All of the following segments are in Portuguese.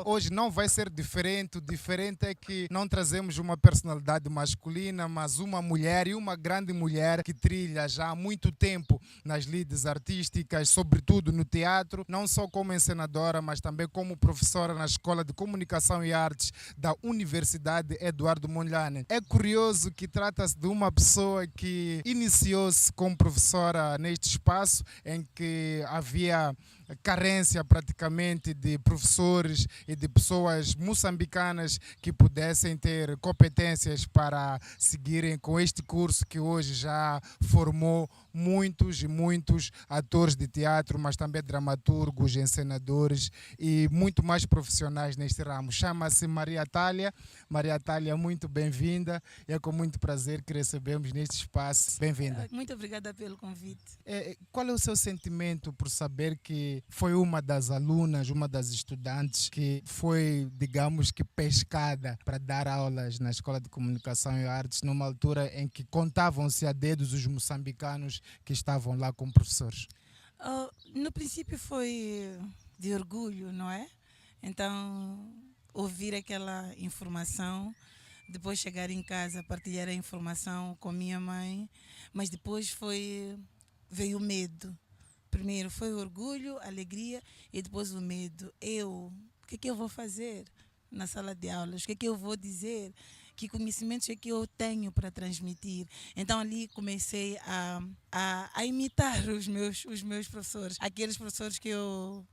Festival hoje não vai ser diferente. O diferente é que não trazemos uma personalidade masculina, mas uma mulher, e uma grande mulher que trilha já há muito tempo nas lides artísticas, sobretudo no teatro, não só como encenadora, mas também como professora na Escola de Comunicação e Artes da Universidade Eduardo Mondlane. É curioso que trata-se de uma pessoa que iniciou-se como professora neste espaço em que havia carência praticamente de professores e de pessoas moçambicanas que pudessem ter competências para seguirem com este curso que hoje já formou muitos e muitos atores de teatro, mas também dramaturgos, encenadores e muito mais profissionais neste ramo. Chama-se Maria Atália. Maria Atália, muito bem-vinda. É com muito prazer que recebemos neste espaço. Bem-vinda. Muito obrigada pelo convite. Qual é o seu sentimento por saber que foi uma das alunas, uma das estudantes que foi, digamos que, pescada para dar aulas na Escola de Comunicação e Artes numa altura em que contavam-se a dedos os moçambicanos que estavam lá como professores? No princípio foi de orgulho, não é? Então, ouvir aquela informação, depois chegar em casa, partilhar a informação com minha mãe, mas depois veio o medo. Primeiro foi o orgulho, a alegria e depois o medo. O que é que eu vou fazer na sala de aulas? O que é que eu vou dizer? Que conhecimentos é que eu tenho para transmitir? Então ali comecei a imitar os meus professores, aqueles professores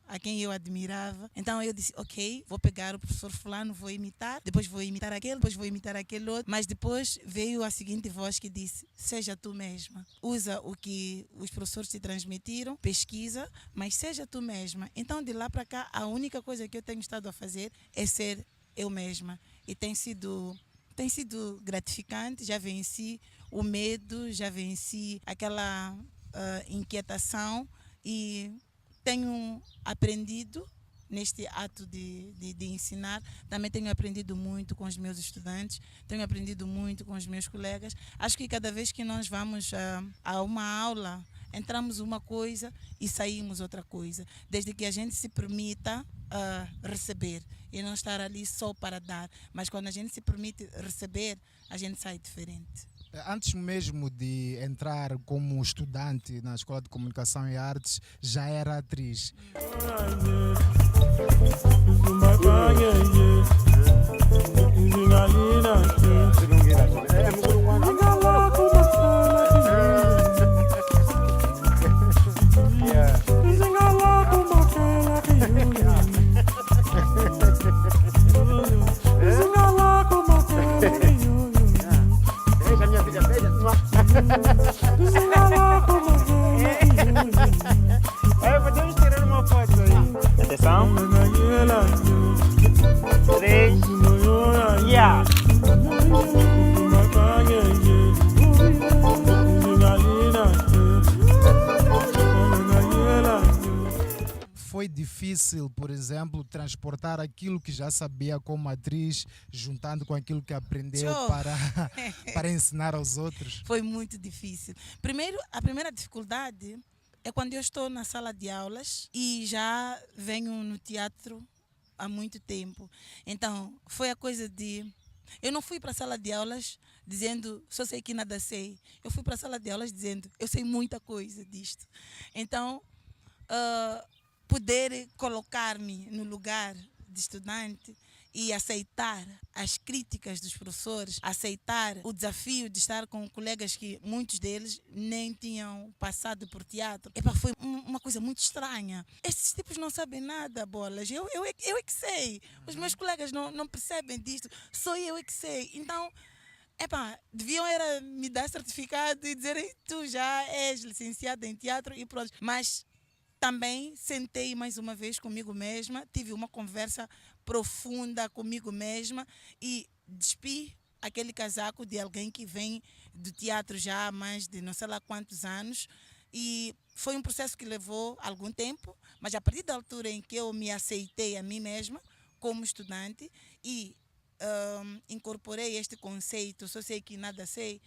a quem eu admirava. Então eu disse, ok, vou pegar o professor fulano, vou imitar, depois vou imitar aquele, depois vou imitar aquele outro. Mas depois veio a seguinte voz que disse, seja tu mesma. Usa o que os professores te transmitiram, pesquisa, mas seja tu mesma. Então de lá para cá, a única coisa que eu tenho estado a fazer é ser eu mesma. E tem sido gratificante, já venci o medo, já venci aquela inquietação e tenho aprendido neste ato de ensinar. Também tenho aprendido muito com os meus estudantes, tenho aprendido muito com os meus colegas. Acho que cada vez que nós vamos a uma aula, entramos uma coisa e saímos outra coisa, desde que a gente se permita receber e não estar ali só para dar, mas quando a gente se permite receber, a gente sai diferente. Antes mesmo de entrar como estudante na Escola de Comunicação e Artes, já era atriz. Podemos tirar uma foto aí. Atenção. 3. Yeah. Foi difícil, por exemplo, transportar aquilo que já sabia como atriz, juntando com aquilo que aprendeu para ensinar aos outros? Foi muito difícil. A primeira dificuldade é quando eu estou na sala de aulas e já venho no teatro há muito tempo. Então, foi a coisa de... Eu não fui para a sala de aulas dizendo, só sei que nada sei. Eu fui para a sala de aulas dizendo, eu sei muita coisa disto. Então, poder colocar-me no lugar de estudante e aceitar as críticas dos professores, aceitar o desafio de estar com colegas que muitos deles nem tinham passado por teatro. Foi uma coisa muito estranha. Estes tipos não sabem nada, bolas. Eu é que sei. Os meus colegas não percebem disto. Só eu é que sei. Então, deviam era me dar certificado e dizerem, tu já és licenciada em teatro e pronto. Mas também sentei mais uma vez comigo mesma, tive uma conversa profunda comigo mesma e despi aquele casaco de alguém que vem do teatro já há mais de não sei lá quantos anos. E foi um processo que levou algum tempo, mas a partir da altura em que eu me aceitei a mim mesma como estudante e incorporei este conceito, só sei que nada sei,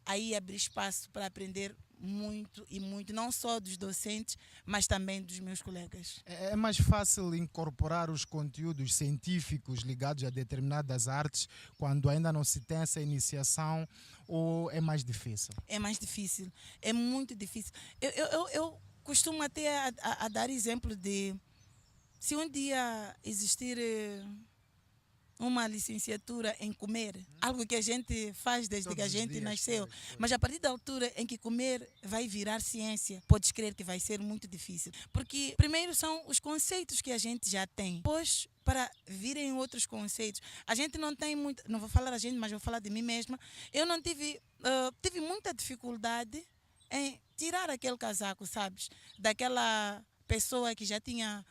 aí abrir espaço para aprender muito e muito, não só dos docentes, mas também dos meus colegas. É mais fácil incorporar os conteúdos científicos ligados a determinadas artes quando ainda não se tem essa iniciação, ou é mais difícil? É mais difícil, é muito difícil. Eu costumo até a dar exemplo de, se um dia existir uma licenciatura em comer, algo que a gente faz desde Todos que a os gente dias, nasceu, pois. mas a partir da altura em que comer vai virar ciência, podes crer que vai ser muito difícil. Porque primeiro são os conceitos que a gente já tem. Depois, para virem outros conceitos, a gente não tem muito, não vou falar a gente, mas vou falar de mim mesma, eu não tive, tive muita dificuldade em tirar aquele casaco, sabes? Daquela pessoa que já tinha,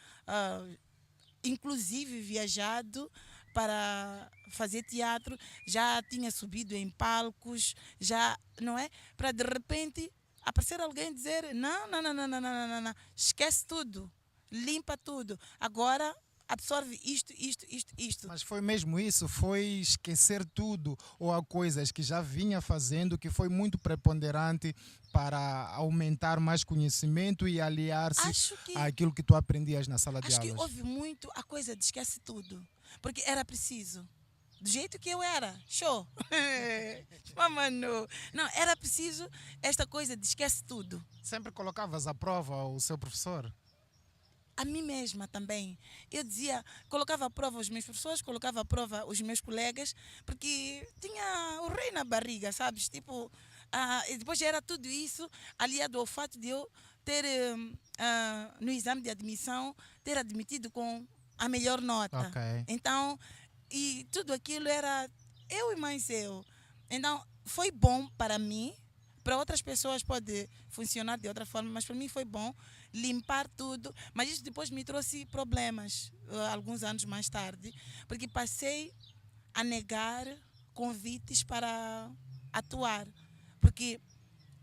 inclusive, viajado para fazer teatro, já tinha subido em palcos, já, não é? Para de repente aparecer alguém e dizer: não, não, não, não, não, não, não, não, esquece tudo, limpa tudo, agora absorve isto. Mas foi mesmo isso? Foi esquecer tudo, ou há coisas que já vinha fazendo que foi muito preponderante para aumentar mais conhecimento e aliar-se Acho que àquilo que tu aprendias na sala de Acho que aulas? houve muito a coisa de esquece tudo. Porque era preciso. Do jeito que eu era. Show. Mano. Não, era preciso esta coisa de esquece tudo. Sempre colocavas à prova o seu professor? A mim mesma também. Eu dizia, colocava à prova os meus professores, colocava à prova os meus colegas, porque tinha o rei na barriga, sabes? Tipo, e depois era tudo isso, aliado ao fato de eu ter, no exame de admissão, ter admitido com a melhor nota. Ok. Então, e tudo aquilo era eu e mais eu. Então, foi bom para mim. Para outras pessoas pode funcionar de outra forma, mas para mim foi bom limpar tudo. Mas isso depois me trouxe problemas, alguns anos mais tarde, porque passei a negar convites para atuar. Porque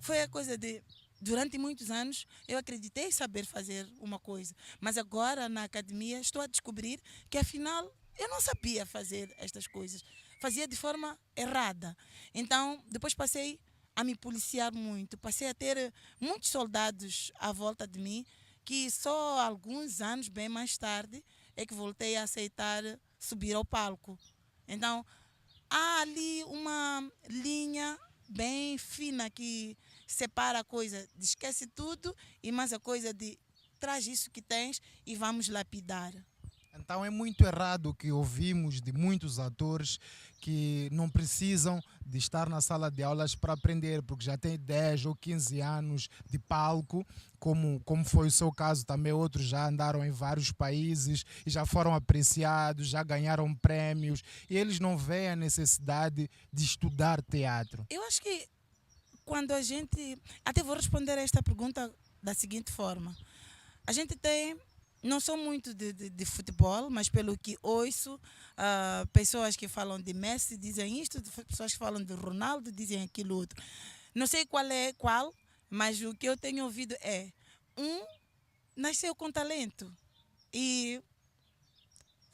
foi a coisa de, durante muitos anos, eu acreditei saber fazer uma coisa, mas agora na academia estou a descobrir que afinal eu não sabia fazer estas coisas. Fazia de forma errada. Então, depois passei a me policiar muito. Passei a ter muitos soldados à volta de mim, que só alguns anos, bem mais tarde, é que voltei a aceitar subir ao palco. Então, há ali uma linha bem fina que separa a coisa de esquece tudo e mais a coisa de traz isso que tens e vamos lapidar. Então é muito errado o que ouvimos de muitos atores que não precisam de estar na sala de aulas para aprender, porque já têm 10 ou 15 anos de palco, como foi o seu caso também. Outros já andaram em vários países e já foram apreciados, já ganharam prémios, e eles não veem a necessidade de estudar teatro. Eu acho que quando a gente... Até vou responder a esta pergunta da seguinte forma. A gente tem... Não sou muito de futebol, mas pelo que ouço, pessoas que falam de Messi dizem isto, pessoas que falam de Ronaldo dizem aquilo outro. Não sei qual, mas o que eu tenho ouvido é, nasceu com talento e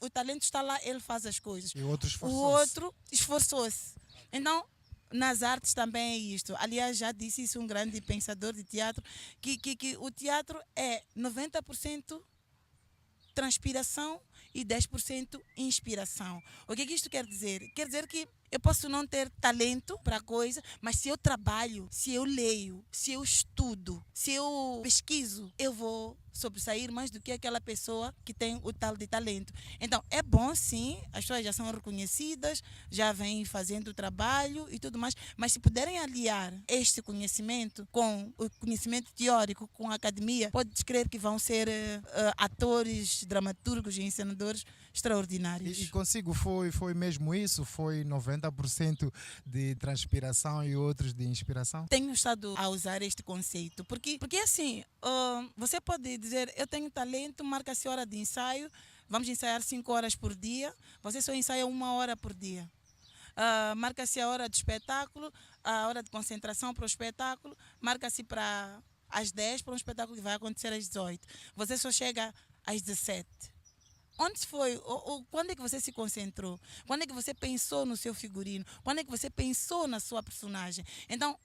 o talento está lá, ele faz as coisas. E o outro O esforçou-se. outro esforçou-se. Então, nas artes também é isto. Aliás, já disse isso um grande pensador de teatro, que o teatro é 90% transpiração e 10% inspiração. O que isto quer dizer? Quer dizer que eu posso não ter talento para a coisa, mas se eu trabalho, se eu leio, se eu estudo, se eu pesquiso, eu vou sobressair mais do que aquela pessoa que tem o tal de talento. Então, é bom sim, as pessoas já são reconhecidas, já vêm fazendo o trabalho e tudo mais, mas se puderem aliar este conhecimento com o conhecimento teórico, com a academia, pode crer que vão ser atores, dramaturgos e encenadores extraordinários. E consigo foi mesmo isso? Foi 90% de transpiração e outros de inspiração? Tenho estado a usar este conceito, porque assim, você pode dizer, eu tenho talento, marca-se hora de ensaio, vamos ensaiar 5 horas por dia, você só ensaia 1 hora por dia. Marca-se a hora de espetáculo, a hora de concentração para o espetáculo, marca-se para às 10 para um espetáculo que vai acontecer às 18. Você só chega às 17. onde foi, ou quando é que você se concentrou? Quando é que você pensou no seu figurino? Quando é que você pensou na sua personagem? Então,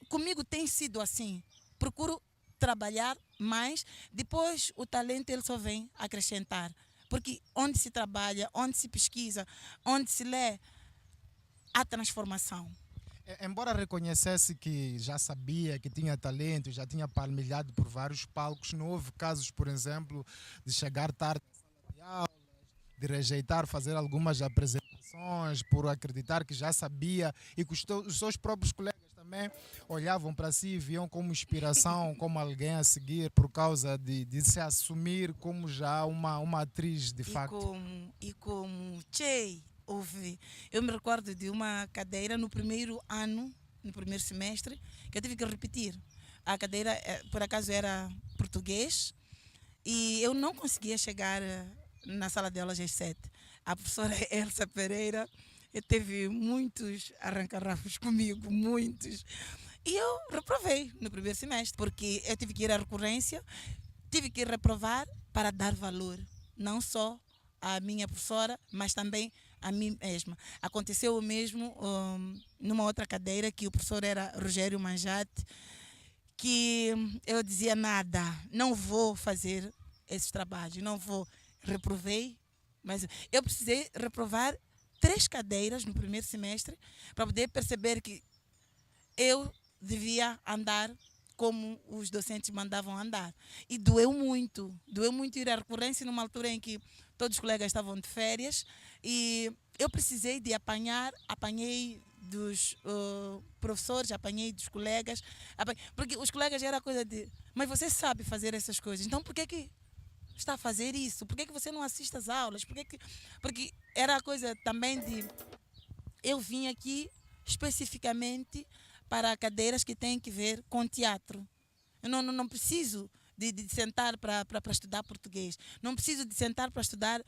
comigo tem sido assim. Procuro trabalhar mais, depois o talento ele só vem acrescentar. Porque onde se trabalha, onde se pesquisa, onde se lê, há transformação. Embora reconhecesse que já sabia que tinha talento, já tinha palmilhado por vários palcos, não houve casos, por exemplo, de chegar tarde à sala de aula, de rejeitar fazer algumas apresentações por acreditar que já sabia e que os seus próprios colegas também olhavam para si e viam como inspiração, como alguém a seguir por causa de se assumir como já uma atriz de facto. E como houve, eu me recordo de uma cadeira no primeiro ano, no primeiro semestre, que eu tive que repetir. A cadeira, por acaso, era português e eu não conseguia chegar na sala de aulas às 7. A professora Elsa Pereira teve muitos arranca-rafos comigo, muitos. E eu reprovei no primeiro semestre, porque eu tive que ir à recorrência, tive que reprovar para dar valor, não só à minha professora, mas também a mim mesma. Aconteceu o mesmo numa outra cadeira, que o professor era Rogério Manjate, que eu dizia nada, não vou fazer esses trabalhos, não vou. Reprovei, mas eu precisei reprovar 3 cadeiras no primeiro semestre para poder perceber que eu devia andar como os docentes mandavam andar. E doeu muito ir à recorrência numa altura em que todos os colegas estavam de férias e eu precisei de apanhei dos professores, apanhei dos colegas, porque os colegas era coisa de, mas você sabe fazer essas coisas, então por que está a fazer isso? Por que você não assiste às aulas? Porque era a coisa também de, eu vim aqui especificamente para cadeiras que têm que ver com teatro. Eu não preciso de sentar para estudar português. Não preciso de sentar para estudar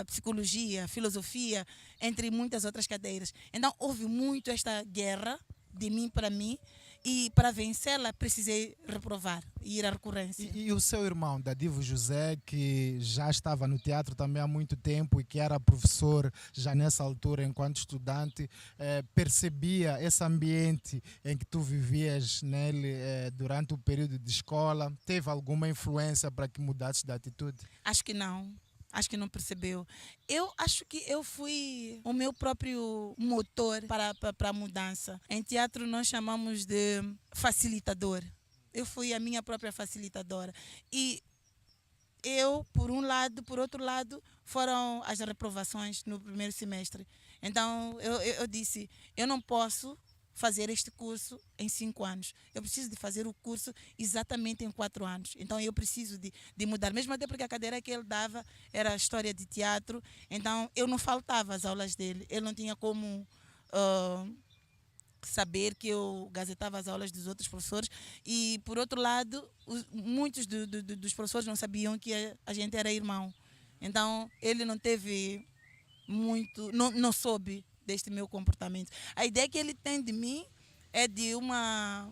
psicologia, filosofia, entre muitas outras cadeiras. Então, houve muito esta guerra de mim para mim e para vencê-la precisei reprovar e ir à recorrência. E o seu irmão, Dadivo José, que já estava no teatro também há muito tempo e que era professor já nessa altura enquanto estudante, percebia esse ambiente em que tu vivias nele durante o período de escola? Teve alguma influência para que mudasses de atitude? Acho que não. Acho que não percebeu. Eu acho que eu fui o meu próprio motor para a mudança. Em teatro nós chamamos de facilitador. Eu fui a minha própria facilitadora. E eu, por um lado, por outro lado, foram as reprovações no primeiro semestre. Então eu disse, eu não posso fazer este curso em 5 anos. Eu preciso de fazer o curso exatamente em 4 anos. Então eu preciso de mudar, mesmo até porque a cadeira que ele dava era história de teatro, então eu não faltava às aulas dele. Ele não tinha como saber que eu gazetava as aulas dos outros professores e, por outro lado, muitos dos professores não sabiam que a gente era irmão. Então ele não teve muito, não soube deste meu comportamento. A ideia que ele tem de mim é de uma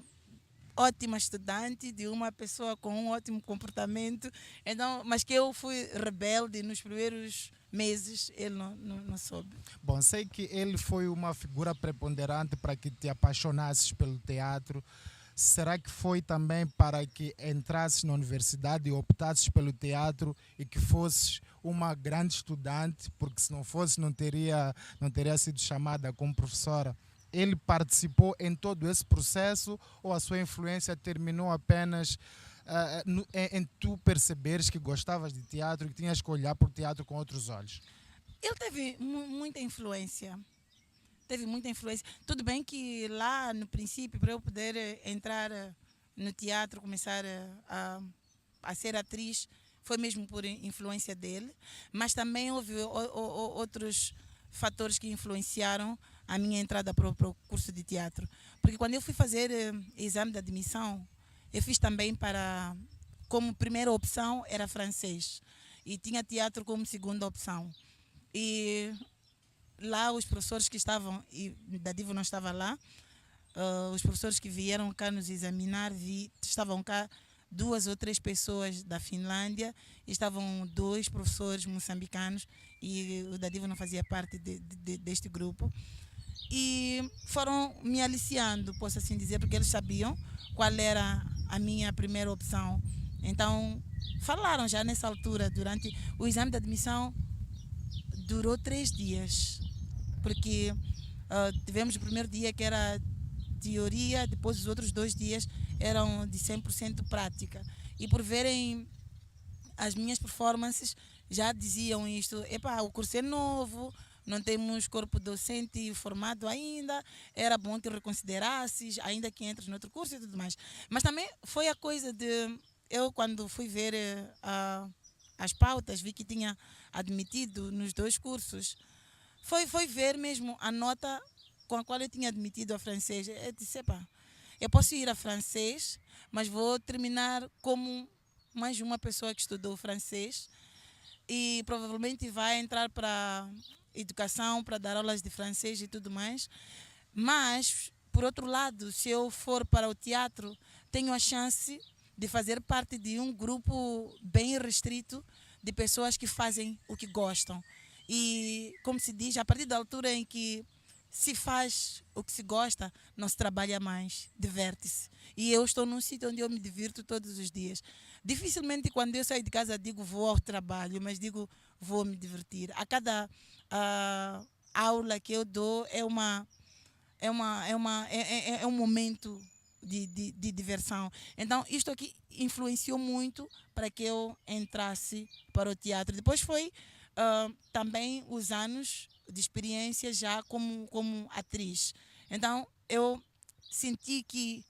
ótima estudante, de uma pessoa com um ótimo comportamento, então, mas que eu fui rebelde nos primeiros meses, ele não soube. Bom, sei que ele foi uma figura preponderante para que te apaixonasses pelo teatro. Será que foi também para que entrasses na universidade e optasses pelo teatro e que fosses uma grande estudante, porque se não fosse não teria sido chamada como professora? Ele participou em todo esse processo ou a sua influência terminou apenas em tu perceberes que gostavas de teatro e que tinhas que olhar para o teatro com outros olhos? Ele teve muita influência. Teve muita influência. Tudo bem que lá no princípio, para eu poder entrar no teatro, começar a ser atriz, foi mesmo por influência dele, mas também houve outros fatores que influenciaram a minha entrada para o curso de teatro. Porque quando eu fui fazer exame de admissão, eu fiz também como primeira opção era francês e tinha teatro como segunda opção. E lá os professores que estavam, e Dadivo não estava lá, os professores que vieram cá nos examinar estavam cá 2 ou 3 pessoas da Finlândia, estavam 2 professores moçambicanos e o Dadivo não fazia parte deste grupo. E foram me aliciando, posso assim dizer, porque eles sabiam qual era a minha primeira opção. Então, falaram já nessa altura, durante o exame de admissão, durou 3 dias, porque tivemos o primeiro dia que era teoria, depois os outros 2 dias eram de 100% prática. E por verem as minhas performances, já diziam isto: epá, o curso é novo, não temos corpo docente formado ainda, era bom te reconsiderasses, ainda que entres no outro curso e tudo mais. Mas também foi a coisa de, eu quando fui ver as pautas, vi que tinha admitido nos 2 cursos, foi ver mesmo a nota com a qual eu tinha admitido a francês. Eu disse: epá, eu posso ir a francês, mas vou terminar como mais uma pessoa que estudou francês e provavelmente vai entrar para educação, para dar aulas de francês e tudo mais. Mas, por outro lado, se eu for para o teatro, tenho a chance de fazer parte de um grupo bem restrito de pessoas que fazem o que gostam. E, como se diz, a partir da altura em que se faz o que se gosta, não se trabalha mais, diverte-se. E eu estou num sítio onde eu me divirto todos os dias. Dificilmente quando eu saio de casa digo vou ao trabalho, mas digo vou me divertir. A cada aula que eu dou é um momento de diversão. Então isto aqui influenciou muito para que eu entrasse para o teatro. Depois foi também os anos de experiência já como atriz. Então eu senti que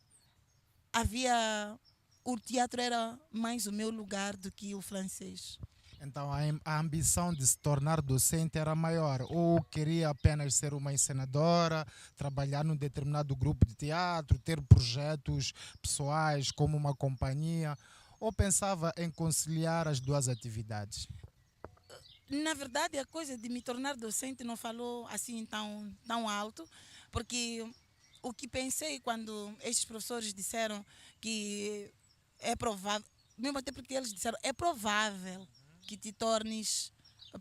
o teatro era mais o meu lugar do que o francês. Então a ambição de se tornar docente era maior, ou queria apenas ser uma encenadora, trabalhar num determinado grupo de teatro, ter projetos pessoais como uma companhia, ou pensava em conciliar as 2 atividades? Na verdade, a coisa de me tornar docente não falou assim tão alto, porque o que pensei quando estes professores disseram que é provável, mesmo até porque eles disseram, é provável que te tornes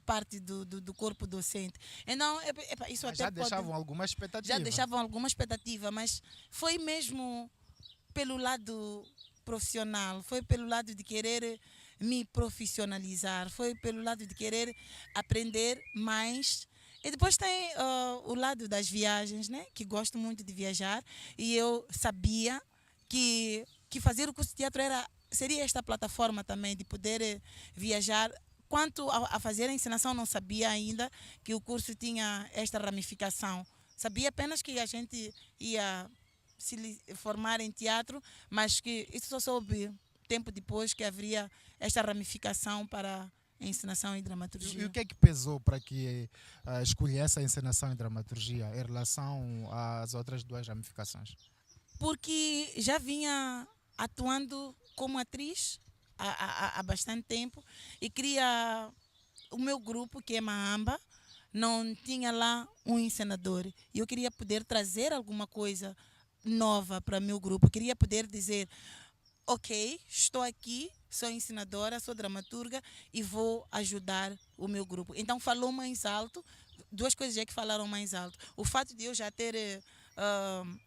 parte do corpo docente. Então, isso Mas até já deixavam alguma expectativa. Já deixavam alguma expectativa, mas foi mesmo pelo lado profissional, foi pelo lado de querer me profissionalizar, foi pelo lado de querer aprender mais. E depois tem o lado das viagens, né? Que gosto muito de viajar, e eu sabia que fazer o curso de teatro seria esta plataforma também de poder viajar. Quanto a fazer a encenação, não sabia ainda que o curso tinha esta ramificação. Sabia apenas que a gente ia se formar em teatro, mas que isso só soube tempo depois que haveria esta ramificação para a encenação e dramaturgia. E o que é que pesou para que escolhesse a encenação e dramaturgia em relação às outras 2 ramificações? Porque já vinha atuando como atriz há bastante tempo e queria o meu grupo, que é Mahamba, não tinha lá um encenador. E eu queria poder trazer alguma coisa nova para o meu grupo. Eu queria poder dizer: ok, estou aqui, sou ensinadora, sou dramaturga e vou ajudar o meu grupo. Então falou mais alto, 2 coisas é que falaram mais alto. O fato de eu já ter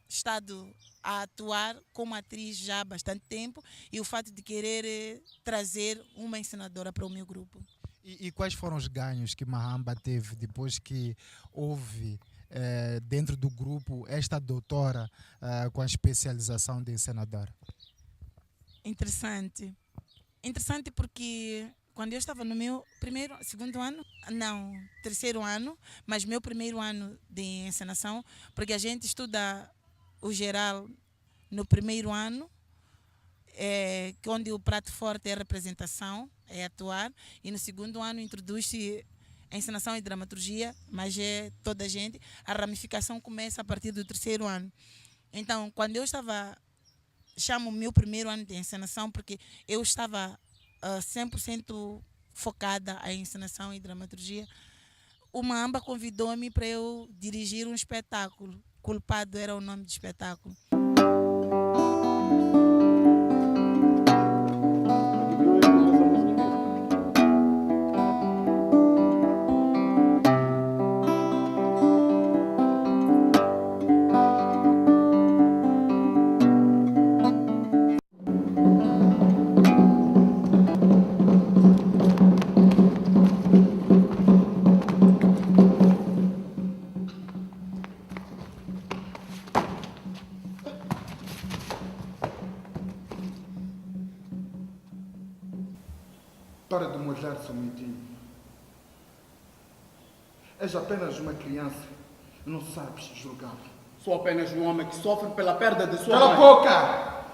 estado a atuar como atriz já há bastante tempo e o fato de querer trazer uma ensinadora para o meu grupo. E quais foram os ganhos que Mahamba teve depois que houve dentro do grupo esta doutora com a especialização de encenadora? Interessante porque quando eu estava no meu terceiro ano, mas meu primeiro ano de encenação, porque a gente estuda o geral no primeiro ano, onde o prato forte é a representação, é atuar, e no segundo ano introduz-se a encenação e dramaturgia, mas é toda a gente. A ramificação começa a partir do terceiro ano. Então, quando eu chamo o meu primeiro ano de encenação, porque eu estava 100% focada em encenação e dramaturgia, o Mahamba convidou-me para eu dirigir um espetáculo. Culpado era o nome do espetáculo. Para de molhar seu mentinho. És apenas uma criança e não sabes julgar. Sou apenas um homem que sofre pela perda de sua Cala mãe. a boca!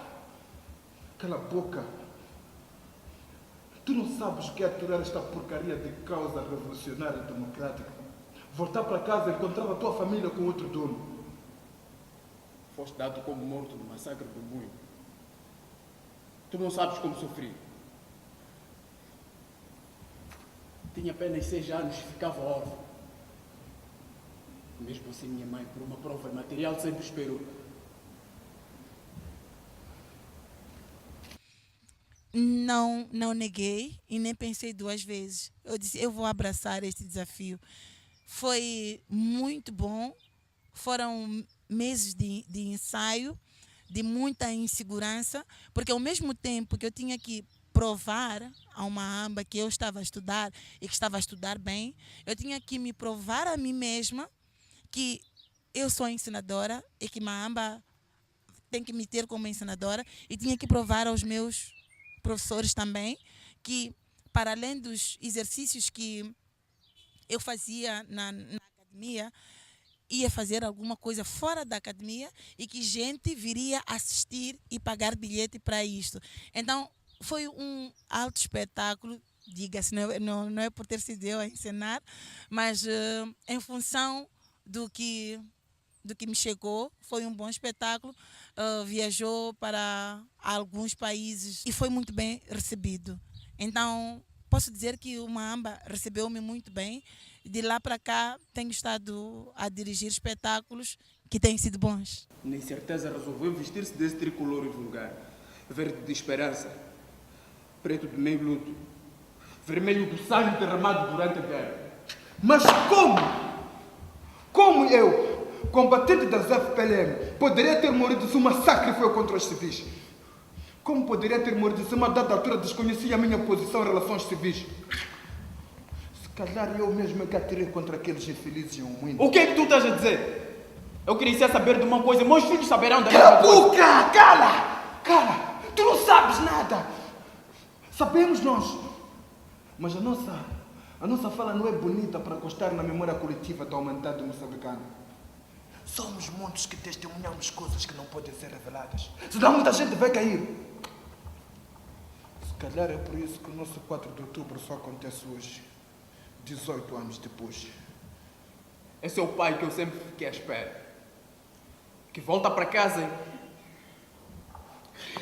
Cala a boca! Tu não sabes o que é aturar esta porcaria de causa revolucionária e democrática. Voltar para casa e encontrar a tua família com outro dono. Foste dado como morto no massacre do Bunho. Tu não sabes como sofri. Tinha apenas 6 anos e ficava órfão. Mesmo assim, minha mãe, por uma prova material, sempre esperou. Não neguei e nem pensei 2 vezes. Eu disse, eu vou abraçar este desafio. Foi muito bom. Foram meses de ensaio, de muita insegurança, porque ao mesmo tempo que eu tinha que provar a uma amba que eu estava a estudar e que estava a estudar bem, eu tinha que me provar a mim mesma que eu sou ensinadora e que Maamba tem que me ter como ensinadora, e tinha que provar aos meus professores também que, para além dos exercícios que eu fazia na academia, ia fazer alguma coisa fora da academia e que gente viria assistir e pagar bilhete para isto. Então, foi um alto espetáculo, diga-se, não é por ter sido eu a ensinar, mas em função do que me chegou, foi um bom espetáculo. Viajou para alguns países e foi muito bem recebido. Então, posso dizer que o Maamba recebeu-me muito bem. De lá para cá, tenho estado a dirigir espetáculos que têm sido bons. Nem certeza resolveu vestir-se desse tricolor e vulgar. Verde de esperança, preto de meio luto, vermelho do sangue derramado durante a guerra. Mas como? Como eu, combatente das FPLM, poderia ter morrido se um massacre foi contra os civis? Como poderia ter morrido se a uma dada altura desconhecia a minha posição em relação aos civis? Se calhar eu mesmo é que atirei contra aqueles infelizes em um mundo. O que é que tu estás a dizer? Eu queria saber de uma coisa, meus filhos saberão da Cala a mesma coisa. boca! Cala! Cala! Tu não sabes nada! Sabemos nós! Mas a nossa fala não é bonita para constar na memória coletiva da humanidade moçambicana. Somos muitos que testemunhamos coisas que não podem ser reveladas. Senão muita gente vai cair. Se calhar é por isso que o nosso 4 de outubro só acontece hoje, 18 anos depois. Esse é o pai que eu sempre fiquei à espera. Que volta para casa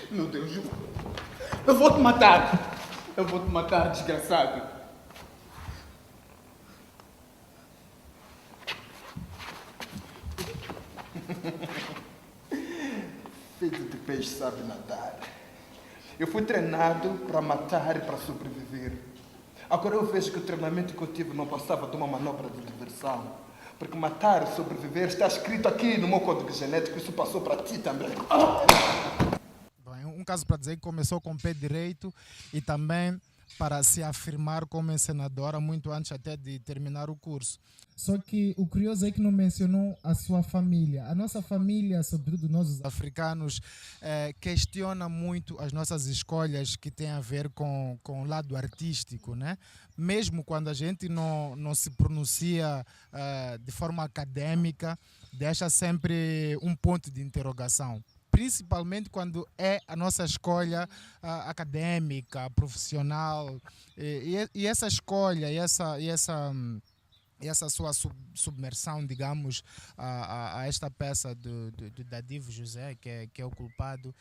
e... Meu Deus, eu vou te matar. Eu vou te matar, desgraçado. Filho de peixe sabe nadar. Eu fui treinado para matar e para sobreviver. Agora eu vejo que o treinamento que eu tive não passava de uma manobra de diversão. Porque matar e sobreviver está escrito aqui no meu código genético. Isso passou para ti também. Bem, um caso para dizer que começou com o pé direito e também para se afirmar como encenadora muito antes até de terminar o curso. Só que o curioso é que não mencionou a sua família. A nossa família, sobretudo nós os africanos, questiona muito as nossas escolhas que têm a ver com o lado artístico, né? Mesmo quando a gente não se pronuncia de forma acadêmica, deixa sempre um ponto de interrogação. Principalmente quando é a nossa escolha acadêmica, profissional, e essa escolha, e essa sua submersão, digamos, a esta peça do Dadivo José, que é o culpado,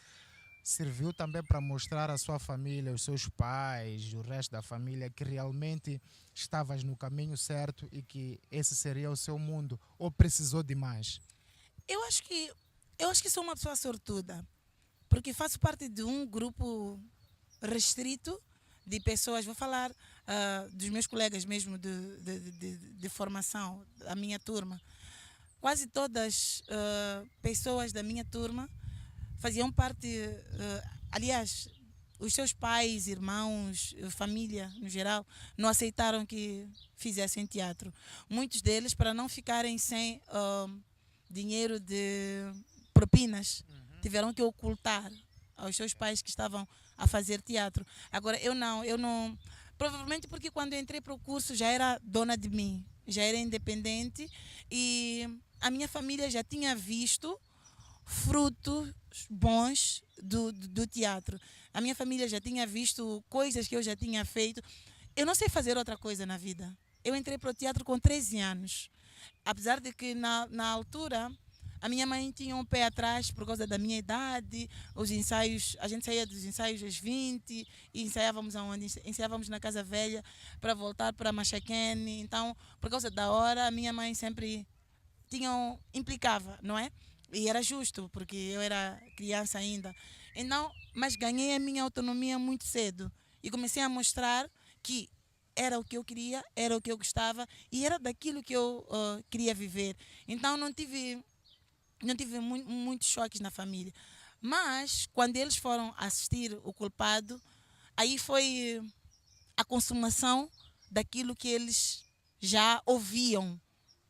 serviu também para mostrar à sua família, os seus pais, o resto da família, que realmente estavas no caminho certo e que esse seria o seu mundo, ou precisou de mais? Eu acho que sou uma pessoa sortuda, porque faço parte de um grupo restrito de pessoas, vou falar dos meus colegas mesmo de formação, da minha turma. Quase todas pessoas da minha turma faziam parte, aliás, os seus pais, irmãos, família no geral, não aceitaram que fizessem teatro. Muitos deles, para não ficarem sem dinheiro de propinas, tiveram que ocultar aos seus pais que estavam a fazer teatro. Agora, eu não. Provavelmente porque quando eu entrei para o curso já era dona de mim, já era independente e a minha família já tinha visto frutos bons do teatro. A minha família já tinha visto coisas que eu já tinha feito. Eu não sei fazer outra coisa na vida. Eu entrei para o teatro com 13 anos. Apesar de que na altura a minha mãe tinha um pé atrás por causa da minha idade, os ensaios, a gente saía dos ensaios às 20 e ensaiávamos aonde? Ensaiávamos na Casa Velha para voltar para Machaquene. Então, por causa da hora, a minha mãe sempre implicava, não é? E era justo, porque eu era criança ainda. Então, mas ganhei a minha autonomia muito cedo e comecei a mostrar que era o que eu queria, era o que eu gostava e era daquilo que eu queria viver. Então não tive muitos choques na família. Mas quando eles foram assistir O Culpado, aí foi a consumação daquilo que eles já ouviam.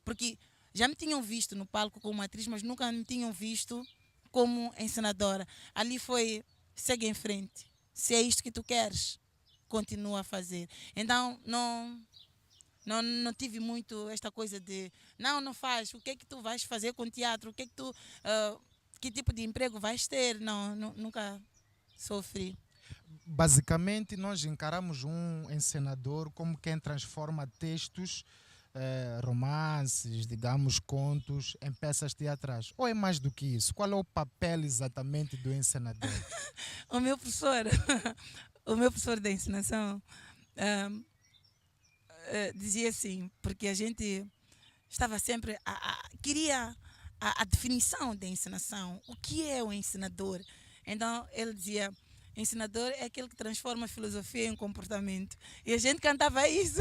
Porque já me tinham visto no palco como atriz, mas nunca me tinham visto como encenadora. Ali foi, segue em frente. Se é isto que tu queres, continua a fazer. Então, não tive muito esta coisa de não faz, o que é que tu vais fazer com teatro, o que é que tu, que tipo de emprego vais ter, nunca sofri. Basicamente, nós encaramos um encenador como quem transforma textos, romances, digamos, contos, em peças teatrais. Ou é mais do que isso? Qual é o papel exatamente do encenador? O meu professor, o meu professor da encenação dizia assim, porque a gente estava sempre queria a definição da encenação. O que é o encenador? Então ele dizia: encenador é aquele que transforma a filosofia em comportamento. E a gente cantava isso.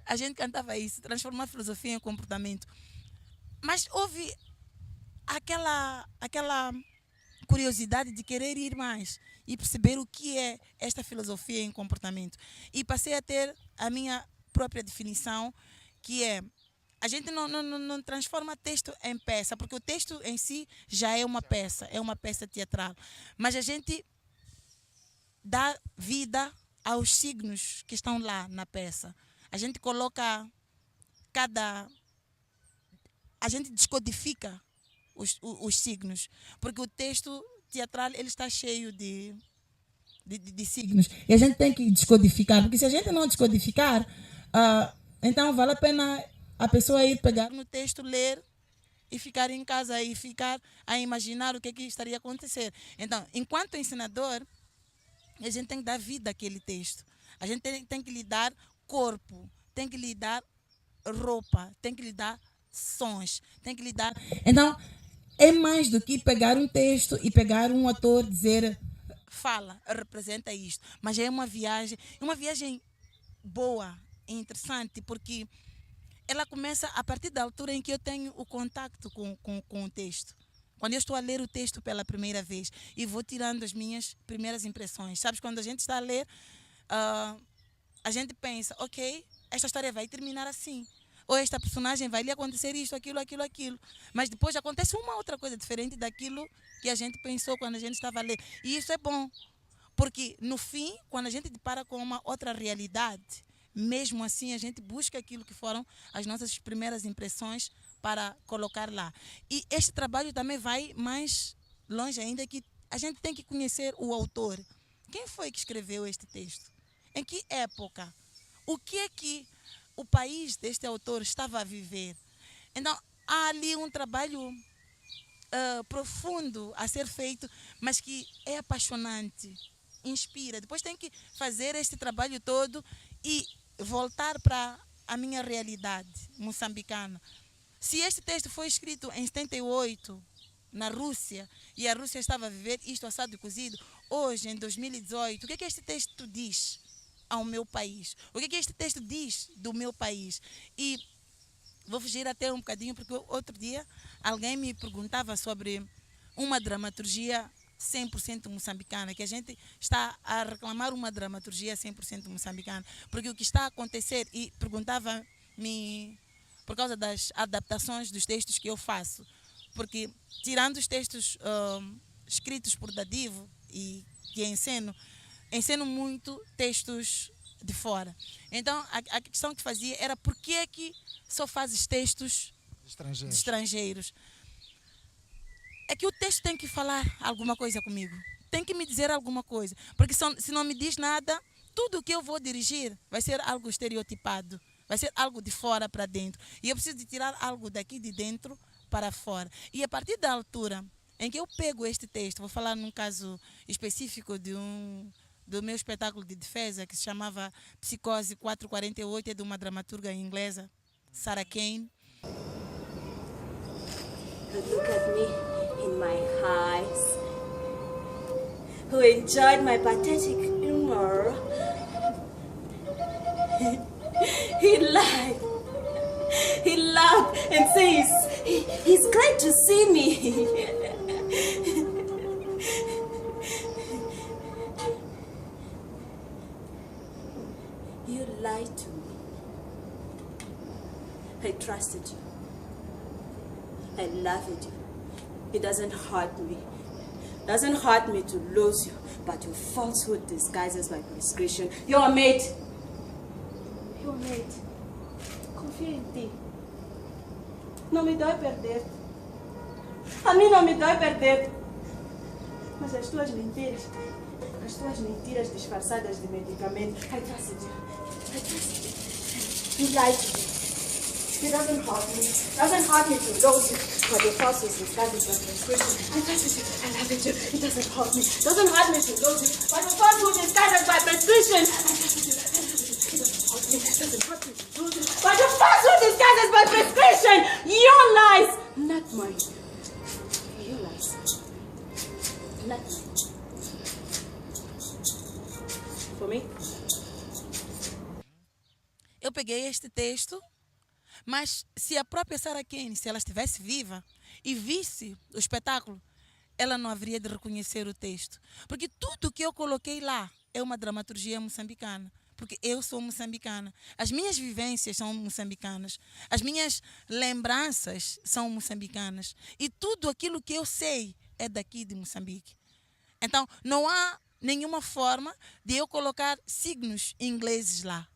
A gente cantava isso, transformar a filosofia em comportamento. Mas houve aquela curiosidade de querer ir mais e perceber o que é esta filosofia em comportamento. E passei a ter a minha própria definição, que é: a gente não transforma texto em peça, porque o texto em si já é uma peça teatral. Mas a gente dá vida aos signos que estão lá na peça. A gente coloca a gente descodifica os signos, porque o texto teatral ele está cheio de signos. E a gente tem que descodificar, porque se a gente não descodificar, então vale a pena a pessoa ir pegar no texto, ler e ficar em casa e ficar a imaginar o que estaria a acontecer. Então, enquanto encenador, a gente tem que dar vida àquele texto. A gente tem que lhe dar corpo, tem que lhe dar roupa, tem que lhe dar sons, tem que lhe dar... Então, é mais do que pegar um texto e pegar um ator, dizer, fala, representa isto. Mas é uma viagem boa e interessante, porque ela começa a partir da altura em que eu tenho o contacto com o texto. Quando eu estou a ler o texto pela primeira vez e vou tirando as minhas primeiras impressões. Sabes, quando a gente está a ler, a gente pensa, ok, esta história vai terminar assim. Ou esta personagem vai lhe acontecer isto, aquilo. Mas depois acontece uma outra coisa diferente daquilo que a gente pensou quando a gente estava a ler. E isso é bom, porque no fim, quando a gente depara com uma outra realidade, mesmo assim a gente busca aquilo que foram as nossas primeiras impressões para colocar lá. E este trabalho também vai mais longe ainda, que a gente tem que conhecer o autor. Quem foi que escreveu este texto? Em que época? O que é que o país deste autor estava a viver? Então, há ali um trabalho profundo a ser feito, mas que é apaixonante, inspira. Depois tem que fazer este trabalho todo e voltar para a minha realidade moçambicana. Se este texto foi escrito em 78, na Rússia, e a Rússia estava a viver isto assado e cozido, hoje, em 2018, o que é que este texto diz ao meu país? O que é que este texto diz do meu país? E vou fugir até um bocadinho, porque outro dia alguém me perguntava sobre uma dramaturgia 100% moçambicana, que a gente está a reclamar uma dramaturgia 100% moçambicana, porque o que está a acontecer, e perguntava-me por causa das adaptações dos textos que eu faço, porque tirando os textos escritos por Dadivo e que ensino muito textos de fora. Então, a questão que fazia era por que é que só fazes textos de estrangeiros? É que o texto tem que falar alguma coisa comigo. Tem que me dizer alguma coisa. Porque se não me diz nada, tudo o que eu vou dirigir vai ser algo estereotipado. Vai ser algo de fora para dentro. E eu preciso de tirar algo daqui de dentro para fora. E a partir da altura em que eu pego este texto, vou falar num caso específico do meu espetáculo de defesa, que se chamava Psicose 448, é de uma dramaturga inglesa, Sarah Kane. Look at me in my eyes. Who enjoyed my pathetic humor. He laughed. He laughed and says, he's glad to see me. You lied to me. I trusted you. I loved you. It doesn't hurt me. Doesn't hurt me to lose you, but your falsehood disguises my discretion. You're a mate. You're a mate. Confio em ti. Não me dói perder. A mim não me dói perder. Mas as tuas mentiras disfarçadas de medicamento. I trusted you. I trusted you. You lied to me. It doesn't hurt me. Doesn't hurt me to lose you. But your falsehood disguises my prescription. I trusted you. I loved you. It doesn't hurt me. Doesn't hurt me to lose you. But your falsehood disguises my prescription. I trusted you. It doesn't hurt me. It doesn't hurt me to lose you. But your falsehood disguises my prescription. Your lies, not mine. Your lies, not mine. For me? Eu peguei este texto, mas se a própria Sarah Kane, se ela estivesse viva e visse o espetáculo, ela não haveria de reconhecer o texto. Porque tudo que eu coloquei lá é uma dramaturgia moçambicana. Porque eu sou moçambicana. As minhas vivências são moçambicanas. As minhas lembranças são moçambicanas. E tudo aquilo que eu sei é daqui de Moçambique. Então, não há nenhuma forma de eu colocar signos ingleses lá.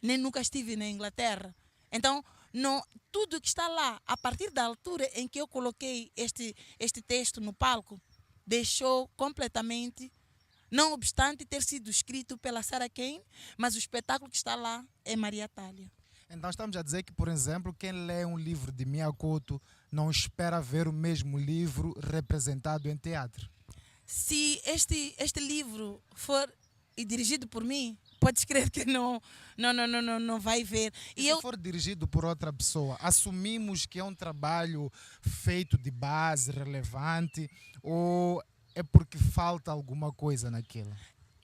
Nem nunca estive na Inglaterra. Então, não, tudo que está lá, a partir da altura em que eu coloquei este texto no palco, deixou completamente, não obstante ter sido escrito pela Sarah Kane, mas o espetáculo que está lá é Maria Thalia. Então estamos a dizer que, por exemplo, quem lê um livro de Mia Couto não espera ver o mesmo livro representado em teatro. Se este livro for dirigido por mim, pode crer que não vai ver. E se for dirigido por outra pessoa, assumimos que é um trabalho feito de base, relevante, ou é porque falta alguma coisa naquilo?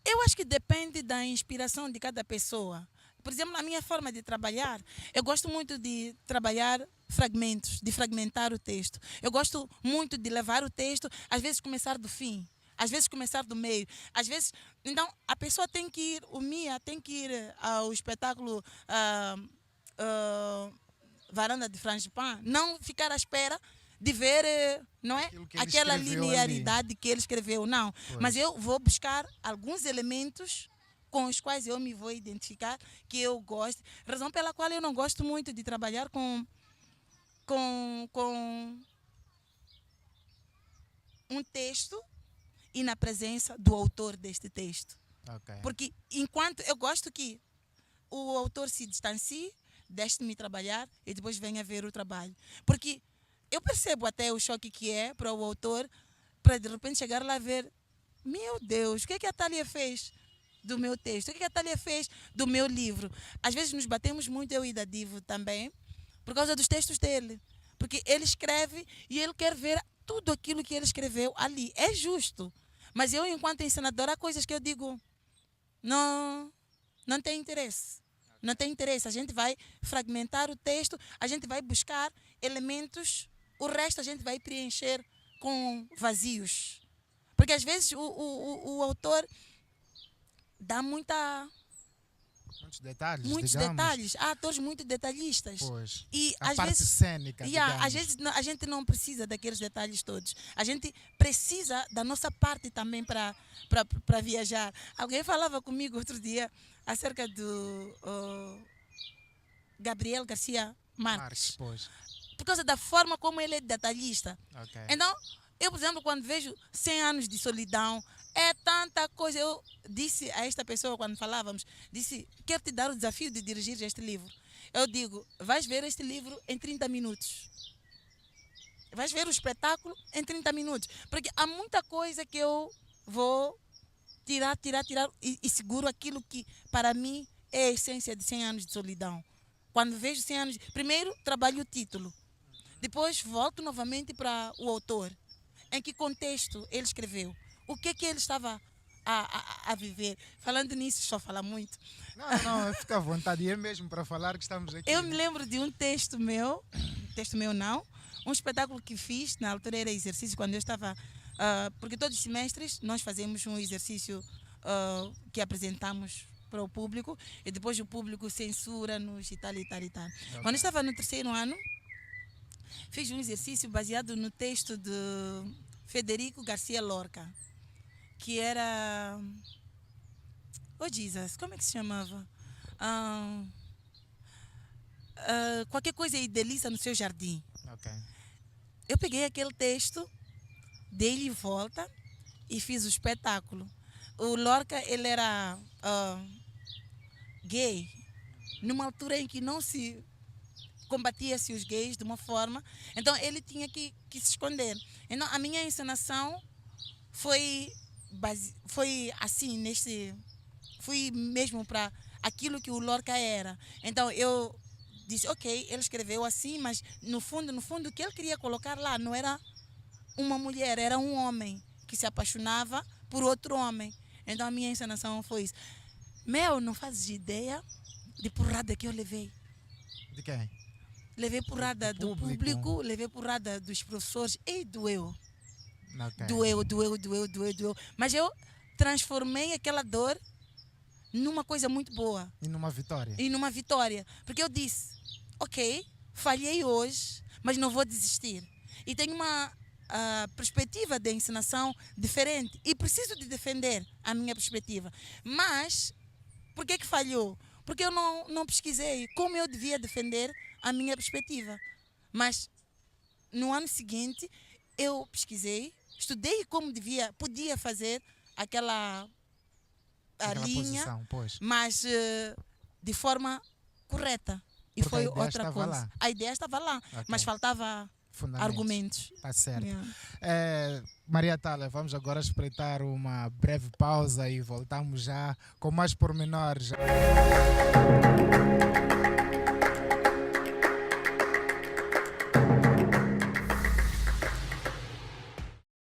Eu acho que depende da inspiração de cada pessoa. Por exemplo, na minha forma de trabalhar, eu gosto muito de trabalhar fragmentos, de fragmentar o texto. Eu gosto muito de levar o texto, às vezes começar do fim, às vezes começar do meio, às vezes... Então, a pessoa tem que ir, o Mia tem que ir ao espetáculo Varanda de Frangipane, não ficar à espera de ver, não é? Aquela linearidade ali que ele escreveu, não. Pois. Mas eu vou buscar alguns elementos com os quais eu me vou identificar, que eu gosto. Razão pela qual eu não gosto muito de trabalhar com um texto e na presença do autor deste texto. Okay. Porque enquanto eu gosto que o autor se distancie, deixe-me trabalhar e depois venha ver o trabalho. Porque eu percebo até o choque que é para o autor, para de repente chegar lá e ver, meu Deus, o que é que a Thalia fez do meu texto? O que é que a Thalia fez do meu livro? Às vezes nos batemos muito, eu e da Divo também, por causa dos textos dele. Porque ele escreve e ele quer ver tudo aquilo que ele escreveu ali. É justo. Mas eu, enquanto encenadora, há coisas que eu digo, não tem interesse. Não tem interesse. A gente vai fragmentar o texto, a gente vai buscar elementos, o resto a gente vai preencher com vazios. Porque às vezes o autor dá muita Muitos detalhes, Muitos digamos. detalhes. Há atores muito detalhistas. Pois. E A às parte vezes, cênica, às digamos. vezes a gente não precisa daqueles detalhes todos. A gente precisa da nossa parte também para viajar. Alguém falava comigo outro dia acerca do Gabriel Garcia Marques. Pois. Por causa da forma como ele é detalhista. Ok. Então, eu, por exemplo, quando vejo 100 anos de solidão, é tanta coisa. Eu disse a esta pessoa, quando falávamos, disse, quero te dar o desafio de dirigir este livro. Eu digo, vais ver este livro em 30 minutos. Vais ver o espetáculo em 30 minutos. Porque há muita coisa que eu vou tirar e seguro aquilo que, para mim, é a essência de 100 anos de solidão. Quando vejo 100 anos... Primeiro, trabalho o título. Depois, volto novamente para o autor. Em que contexto ele escreveu? O que ele estava a viver? Falando nisso, só falar muito. Não, fica à vontade. E é mesmo para falar que estamos aqui. Eu me lembro de um texto meu não, um espetáculo que fiz, na altura era exercício, quando eu estava... porque todos os semestres nós fazemos um exercício que apresentamos para o público e depois o público censura-nos e tal. Okay. Quando eu estava no 3º ano, fiz um exercício baseado no texto de Federico Garcia Lorca, que era... Oh, Jesus, como é que se chamava? Qualquer coisa e delícia no seu jardim. Ok. Eu peguei aquele texto, dei-lhe volta e fiz o espetáculo. O Lorca, ele era gay, numa altura em que não se combatia-se os gays de uma forma, então ele tinha que se esconder. Então a minha encenação foi assim, fui mesmo para aquilo que o Lorca era. Então eu disse, ok, ele escreveu assim, mas no fundo, o que ele queria colocar lá não era uma mulher, era um homem que se apaixonava por outro homem. Então a minha encenação foi isso. Não fazes ideia de porrada que eu levei. De quem? Levei porrada do público, levei porrada dos professores e doeu. Okay. Doeu. Mas eu transformei aquela dor numa coisa muito boa. E numa vitória. Porque eu disse, ok, falhei hoje, mas não vou desistir. E tenho uma perspectiva de encenação diferente. E preciso de defender a minha perspectiva. Mas, por que falhou? Porque eu não pesquisei como eu devia defender a minha perspectiva. Mas, no ano seguinte, eu pesquisei, estudei como podia fazer aquela linha, posição, pois. mas de forma correta. E porque foi outra coisa. Lá. A ideia estava lá, Okay. mas faltava argumentos. Está certo. Yeah. Maria Thalia, vamos agora espreitar uma breve pausa e voltamos já com mais pormenores.